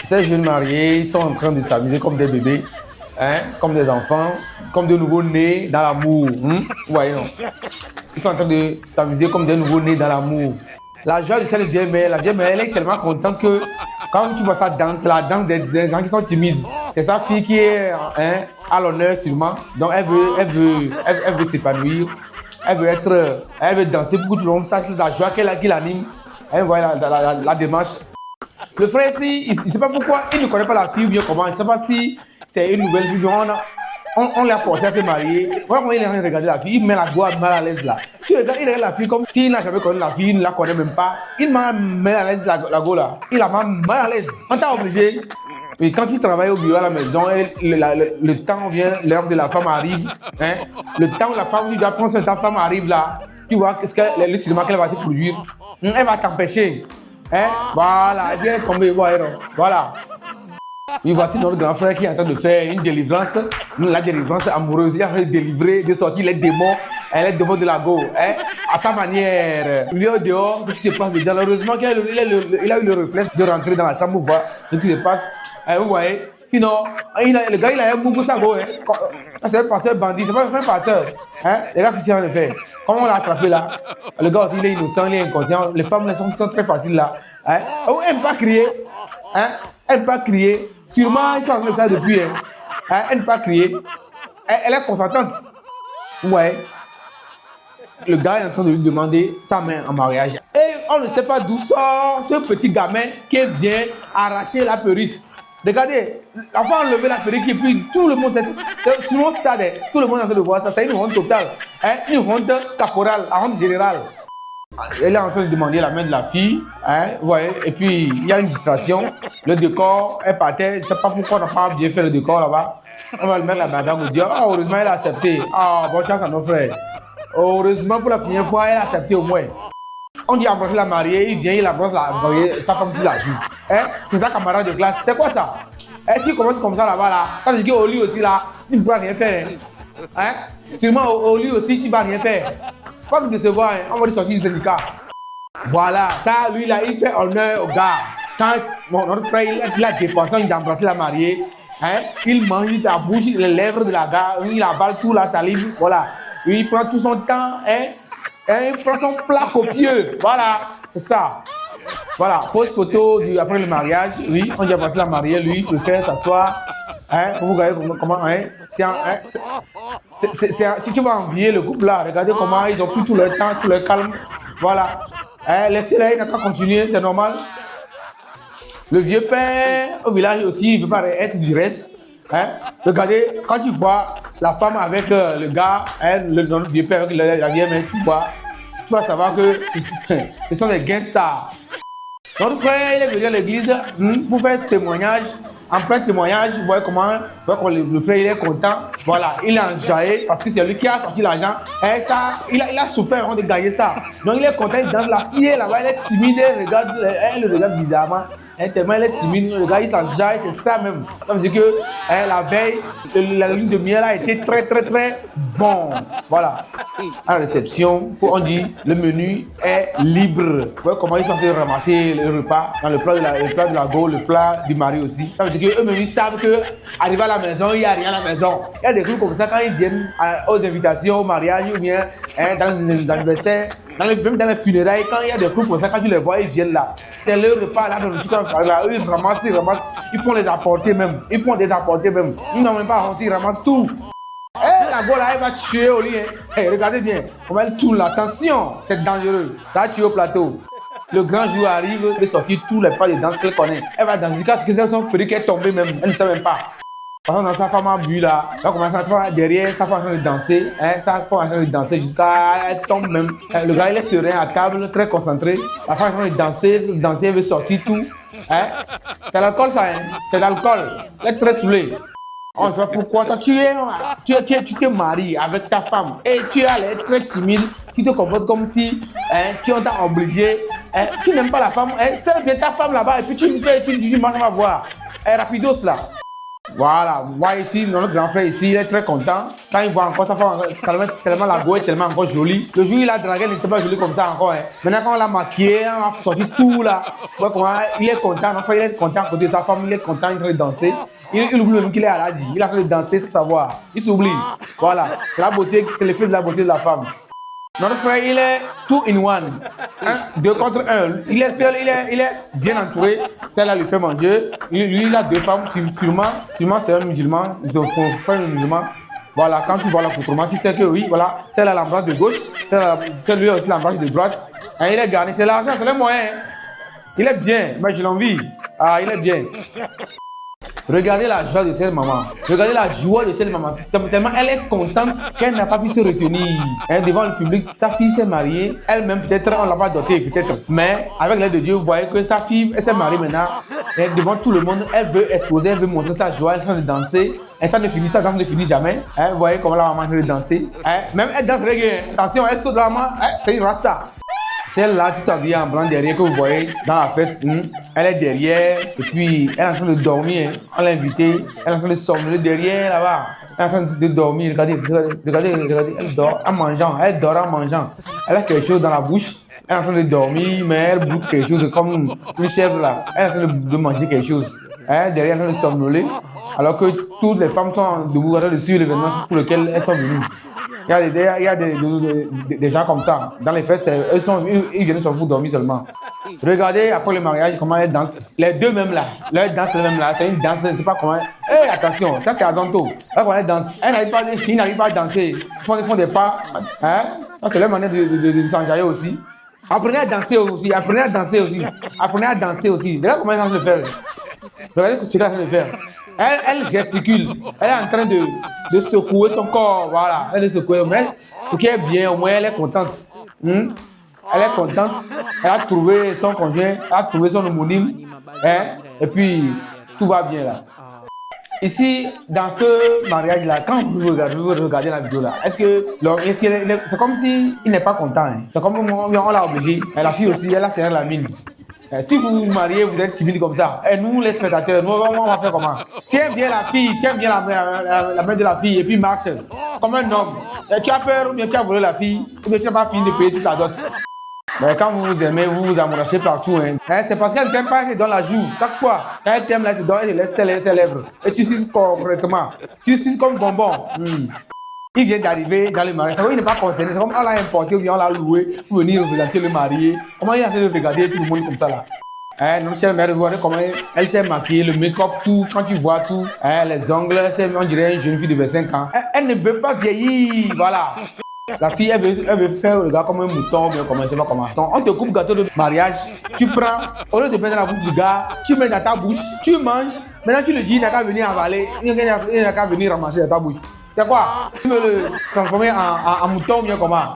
Ces jeunes mariés, ils sont en train de s'amuser comme des bébés, hein, comme des enfants, comme de nouveaux-nés dans l'amour. Vous voyez, non? Ils sont en train de s'amuser comme des nouveaux-nés dans l'amour. La joie de cette vieille mère, elle est tellement contente que quand tu vois sa danse, la danse des gens qui sont timides, c'est sa fille qui est à l'honneur sûrement. Donc elle veut s'épanouir, elle veut danser pour que tout le monde sache la joie qui l'anime. Elle voit la démarche. Le frère ici, il ne sait pas pourquoi, il ne connaît pas la fille ou bien comment, il ne sait pas si c'est une nouvelle fille. On l'a forcé à se marier. Quand il est en train de regarder la fille, il met la voix mal à l'aise là. Il regarde la fille comme s'il n'a jamais connu la fille, il ne la connaît même pas. Il m'a mal à l'aise la go là. Il a mal à l'aise. On t'a obligé. Mais quand tu travailles au bureau à la maison, et le temps vient, l'heure de la femme arrive. Hein, le temps où la femme, tu dois prendre son temps, la femme arrive là. Tu vois le cinéma qu'elle va te produire. Elle va t'empêcher. Hein? Voilà, elle vient tomber. Voilà. Oui, voici notre grand frère qui est en train de faire une délivrance, la délivrance amoureuse. Il est en train de délivrer, de sortir les démons de la go, hein, à sa manière. Il est dehors, ce qui se passe dedans. Heureusement qu'il a eu le réflexe de rentrer dans la chambre pour voir ce qui se passe. Hein, vous voyez? Sinon, le gars, il a un boubou sa go. Hein. C'est un passeur bandit, c'est pas un passeur. Hein? Les gars, qu'est-ce qu'il a de faire? Comment on l'a attrapé là? Le gars aussi, il est innocent, il est inconscient. Les femmes sont très faciles là. Hein? Elle n'aime pas crier. Hein? Elle n'aime pas crier. Sûrement, ils sont en train de le faire depuis. Hein? Elle n'aime pas crier. Elle est consentante. Vous voyez? Le gars est en train de lui demander sa main en mariage. Et on ne sait pas d'où sort ce petit gamin qui vient arracher la perruque. Regardez, l'enfant a enlevé la perruque et puis tout le monde, sur mon stade, tout le monde est en train de voir ça. C'est une honte totale. Hein? Une honte caporale, une honte générale. Elle est en train de demander la main de la fille, hein, vous voyez, et puis il y a une distraction, le décor est par terre, je ne sais pas pourquoi on n'a pas bien fait le décor là-bas. On va le mettre là-bas, on va dire, ah, heureusement elle a accepté, ah, bonne chance à nos frères. Heureusement pour la première fois, elle a accepté au moins. On dit embrasser la mariée, il vient, il embrasse la mariée, sa femme qui la joue. Hein? C'est sa camarade de classe, c'est quoi ça? Hein, tu commences comme ça là-bas là, quand tu dis qu'au lit aussi là, tu ne pourras rien faire. Hein? Sûrement au lit aussi, tu ne vas rien faire. Pas de décevoir, hein. On va sortir du syndicat. Voilà, ça, lui, là, il fait honneur au gars. Quand notre frère, il a dépensé, il a embrassé la mariée, hein, il mange la bouche, les lèvres de la gare, il avale tout la salive, voilà. Lui, il prend tout son temps, hein, il prend son plat copieux, voilà, c'est ça. Voilà, pose photo après le mariage, oui, on dit embrasser la mariée, lui, il préfère s'asseoir. Hein, vous voyez comment, hein, tu vas envier le couple là, regardez comment ils ont pris tout leur temps, tout leur calme, voilà. Hein, laissez-les, il n'a qu'à continuer, c'est normal. Le vieux père au village aussi, il ne veut pas être du reste. Hein. Regardez, quand tu vois la femme avec le gars, hein, notre vieux père avec la vieille mère, tu vas savoir que ce sont des gangsters. Notre frère, il est venu à l'église pour faire témoignage. En plein témoignage, vous voyez comment le frère il est content. Voilà, il est enjaillé parce que c'est lui qui a sorti l'argent. Et ça, il a souffert avant de gagner ça. Donc il est content, il danse. La fille là-bas, elle est timide, elle le regarde bizarrement. Tellement elle est timide, le gars il s'enjaille, c'est ça même. Ça veut dire que la veille, la lune de miel a été très très très bon. Voilà. À la réception, on dit le menu est libre. Vous voyez comment ils sont en train de ramasser le repas dans le plat de la go, le plat du mari aussi. Ça veut dire qu'eux-mêmes ils savent qu'arriver à la maison, il n'y a rien à la maison. Il y a des trucs comme ça quand ils viennent aux invitations, au mariage ou bien dans les anniversaires. Même dans les funérailles, quand il y a des groupes comme ça, quand tu les vois, ils viennent là. C'est leur repas là, dans le sucre, là. Eux, ils ramassent. Ils font les apporter même. Ils n'ont même pas honte, ils ramassent tout. La go là, elle va tuer au lit. Regardez bien comment elle tourne là. Attention, c'est dangereux. Ça va tuer au plateau. Le grand jour arrive, elle sortit tous les pas de danse qu'elle connaît. Elle va danser jusqu'à ce que c'est son perruque est tombée même. Elle ne sait même pas. Par exemple, sa femme a bu là, elle commence à faire derrière, sa femme est en train de danser, sa femme est en train de danser jusqu'à elle tombe même. Le gars il est serein à table, très concentré. La femme est en train de danser, elle veut sortir tout. C'est l'alcool ça, c'est l'alcool. Elle est très saoulée. On ne sait pas pourquoi. Toi, tu te maries avec ta femme et tu as l'air très timide. Tu te comportes comme si tu t'as obligé. Tu n'aimes pas la femme. C'est bien ta femme là-bas et puis tu dis, on va voir. Rapidos là. Voilà, vous voyez ici, notre grand frère ici, il est très content. Quand il voit encore sa femme, tellement la go est tellement encore jolie. Le jour où il a dragué, elle n'était pas jolie comme ça encore. Hein. Maintenant, quand on l'a maquillé, on a sorti tout là. Ouais, comment, il est content, enfin, il est content à côté de sa femme, il est content, il est en train de danser. Il oublie même qu'il est à l'âge, il est en train de danser sans savoir. Il s'oublie. Voilà, c'est la beauté, c'est l'effet de la beauté de la femme. Notre frère, il est two in one. Deux contre un. Il est seul, il est bien entouré. Celle-là lui fait manger. Lui, il a deux femmes. Sûrement c'est un musulman. Son frère est musulman. Voilà, quand tu vois l'accoutrement, tu sais que oui, voilà, celle-là l'embrasse de gauche, celui-là aussi l'embrasse de droite. Et il est garni, c'est l'argent, c'est le moyen. Il est bien, mais je l'envie. Ah, il est bien. Regardez la joie de cette maman. Regardez la joie de cette maman. Tellement elle est contente qu'elle n'a pas pu se retenir. Hein, devant le public, sa fille s'est mariée. Elle-même, peut-être, on ne l'a pas dotée, peut-être. Mais avec l'aide de Dieu, vous voyez que sa fille, elle s'est mariée maintenant. Et devant tout le monde, elle veut exposer, elle veut montrer sa joie, elle est en train de danser. Et ça ne finit, ça danse ne finit jamais. Hein, vous voyez comment la maman est en train de danser. Hein, même elle danse reggae. Attention, elle saute de la main. Hein, c'est une rasta. Celle-là, tout habillée en blanc derrière que vous voyez dans la fête, elle est derrière et puis elle est en train de dormir. On l'a invitée, elle est en train de somnoler derrière là-bas. Elle est en train de dormir, regardez, elle dort en mangeant, elle dort en mangeant. Elle a quelque chose dans la bouche, elle est en train de dormir, mais elle boute quelque chose comme une chèvre là. Elle est en train de manger quelque chose. Elle est derrière, elle est en train de somnoler, alors que toutes les femmes sont debout en train de suivre l'événement pour lequel elles sont venues. Il y a des gens comme ça. Dans les fêtes, ils viennent pour dormir seulement. Regardez après le mariage comment elles dansent. Les deux mêmes là. Leur danse est même là. C'est une danse, je ne sais pas comment. Hé, attention, ça c'est Azonto. Là, quand elles dansent, ils n'arrivent pas à danser. Ils font des pas. Hein? Ça, c'est leur manière de s'enjailler aussi. Apprenez à danser aussi. Apprenez à danser aussi. Apprenez à danser aussi. Regardez comment elles sont en train de faire. Regardez ce qu'elle est en train de faire. Elle gesticule. Elle est en train de secouer son corps. Voilà. Elle est secouée. Mais ce qui est bien, au moins, elle est contente. Elle est contente. Elle a trouvé son conjoint. Elle a trouvé son homonyme. Hein? Et puis, tout va bien là. Ici, dans ce mariage-là, quand vous regardez la vidéo là, est-ce que c'est comme s'il n'est pas content. Hein? C'est comme on l'a obligé. Et la fille aussi, elle a serré la mine. Si vous vous mariez, vous êtes timide comme ça. Et nous, les spectateurs, nous, on va faire comment? Tiens bien la fille, tiens bien la main de la fille et puis marche comme un homme. Et tu as peur ou bien tu as volé la fille ou bien tu n'as pas fini de payer toute la dot. Mais quand vous vous aimez, vous vous amourachez partout. Hein. C'est parce qu'elle ne t'aime pas, elle te donne la joue. Chaque fois, quand elle t'aime, elle te donne, elle te laisse ses lèvres. Et tu suces correctement. Tu suces comme bonbon. Il vient d'arriver dans le mariage. Il n'est pas concerné. C'est comme on l'a importé ou bien on l'a loué pour venir représenter le marié. Comment il est en train de regarder tout le monde comme ça là? Notre chère mère, vous voyez comment elle s'est maquillée, le make-up, tout. Quand tu vois tout, les ongles, on dirait une jeune fille de 25 ans. Elle ne veut pas vieillir. Voilà. La fille, elle veut faire le gars comme un mouton, bien comment, je sais pas comment. Donc, on te coupe gâteau de mariage, tu prends, au lieu de mettre dans la bouche du gars, tu mets dans ta bouche, tu manges. Maintenant, tu le dis, il n'a qu'à venir avaler, il n'a qu'à venir ramasser dans ta bouche. C'est quoi? Tu veux le transformer en mouton, bien comment?